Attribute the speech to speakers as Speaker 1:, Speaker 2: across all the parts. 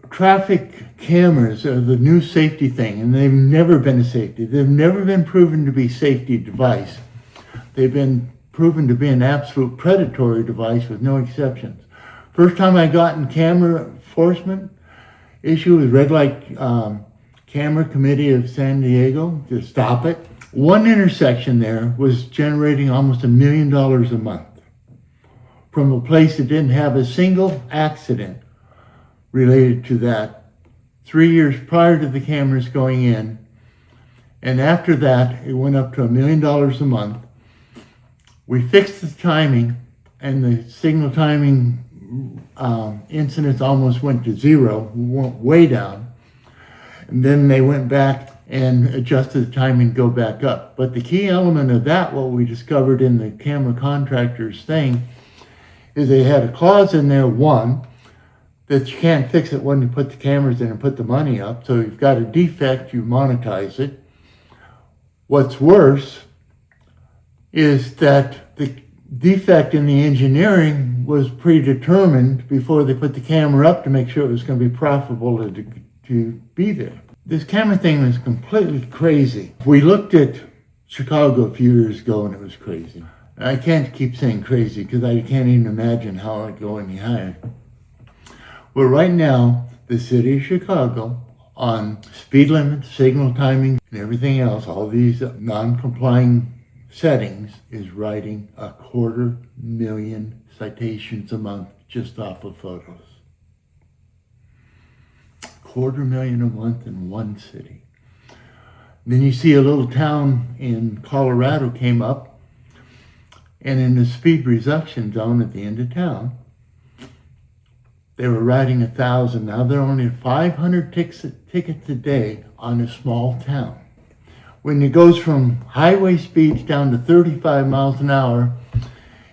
Speaker 1: Traffic cameras are the new safety thing, and they've never been a safety. They've never been proven to be a safety device. They've been proven to be an absolute predatory device with no exceptions. First time I got in camera enforcement issue was Red Light Camera Committee of San Diego to stop it. One intersection there was generating almost $1 million a month from a place that didn't have a single accident related to that 3 years prior to the cameras going in. And after that, it went up to $1 million a month. We fixed the timing, and the signal timing incidents almost went to zero, went way down. And then they went back and adjusted the timing to go back up. But the key element of that, what we discovered in the camera contractors thing, is they had a clause in there, one, that you can't fix it when you put the cameras in and put the money up. So you've got a defect, you monetize it. What's worse is that the defect in the engineering was predetermined before they put the camera up to make sure it was going to be profitable to be there. This camera thing was completely crazy. We looked at Chicago a few years ago and it was crazy. I can't keep saying crazy because I can't even imagine how it would go any higher. Well, right now, the city of Chicago, on speed limits, signal timing, and everything else, all these non-complying settings, is writing 250,000 citations a month just off of photos. 250,000 a month in one city. Then you see a little town in Colorado came up, and in the speed reduction zone at the end of town, they were writing 1,000. Now they're only 500 tickets a day on a small town. When it goes from highway speeds down to 35 miles an hour,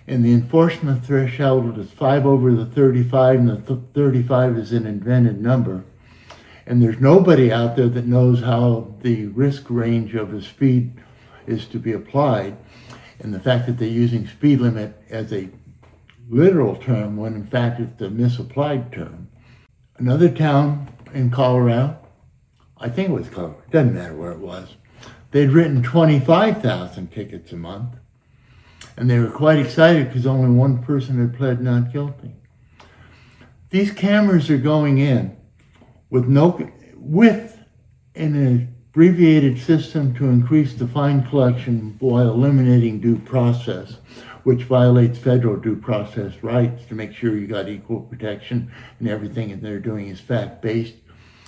Speaker 1: and the enforcement threshold is 5 over the 35, and the 35 is an invented number, and there's nobody out there that knows how the risk range of a speed is to be applied, and the fact that they're using speed limit as a literal term when in fact it's a misapplied term. Another town in Colorado, I think it was Colorado, it doesn't matter where it was, they'd written 25,000 tickets a month, and they were quite excited because only one person had pled not guilty. These cameras are going in with an abbreviated system to increase the fine collection while eliminating due process, which violates federal due process rights to make sure you got equal protection and everything that they're doing is fact-based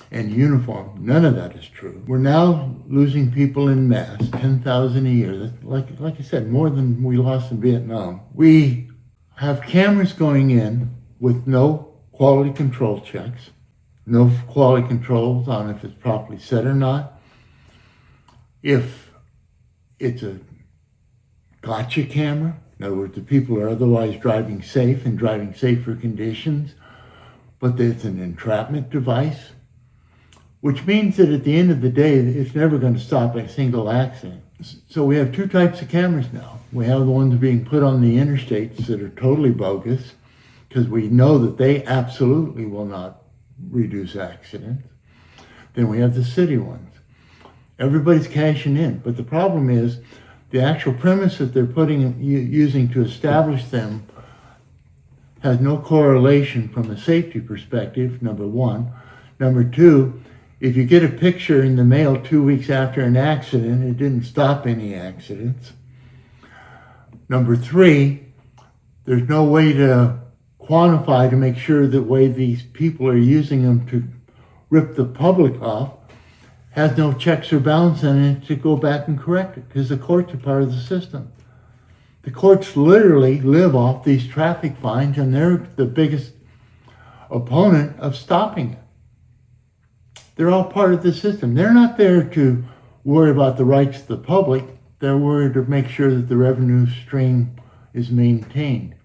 Speaker 1: and uniform. None of that is true. We're now losing people in mass, 10,000 a year. That's like I said, more than we lost in Vietnam. We have cameras going in with no quality control checks, no quality controls on if it's properly set or not, if it's a gotcha camera. In other words, the people are otherwise driving safe and driving safer conditions, but it's an entrapment device, which means that at the end of the day, it's never going to stop a single accident. So we have two types of cameras now. We have the ones being put on the interstates that are totally bogus, because we know that they absolutely will not reduce accidents. Then we have the city ones. Everybody's cashing in, but the problem is the actual premise that they're using to establish them has no correlation from a safety perspective, number one. Number two, if you get a picture in the mail 2 weeks after an accident, it didn't stop any accidents. Number three, there's no way to quantify to make sure that way these people are using them to rip the public off has no checks or balance in it to go back and correct it, because the courts are part of the system. The courts literally live off these traffic fines, and they're the biggest opponent of stopping it. They're all part of the system. They're not there to worry about the rights of the public. They're worried to make sure that the revenue stream is maintained.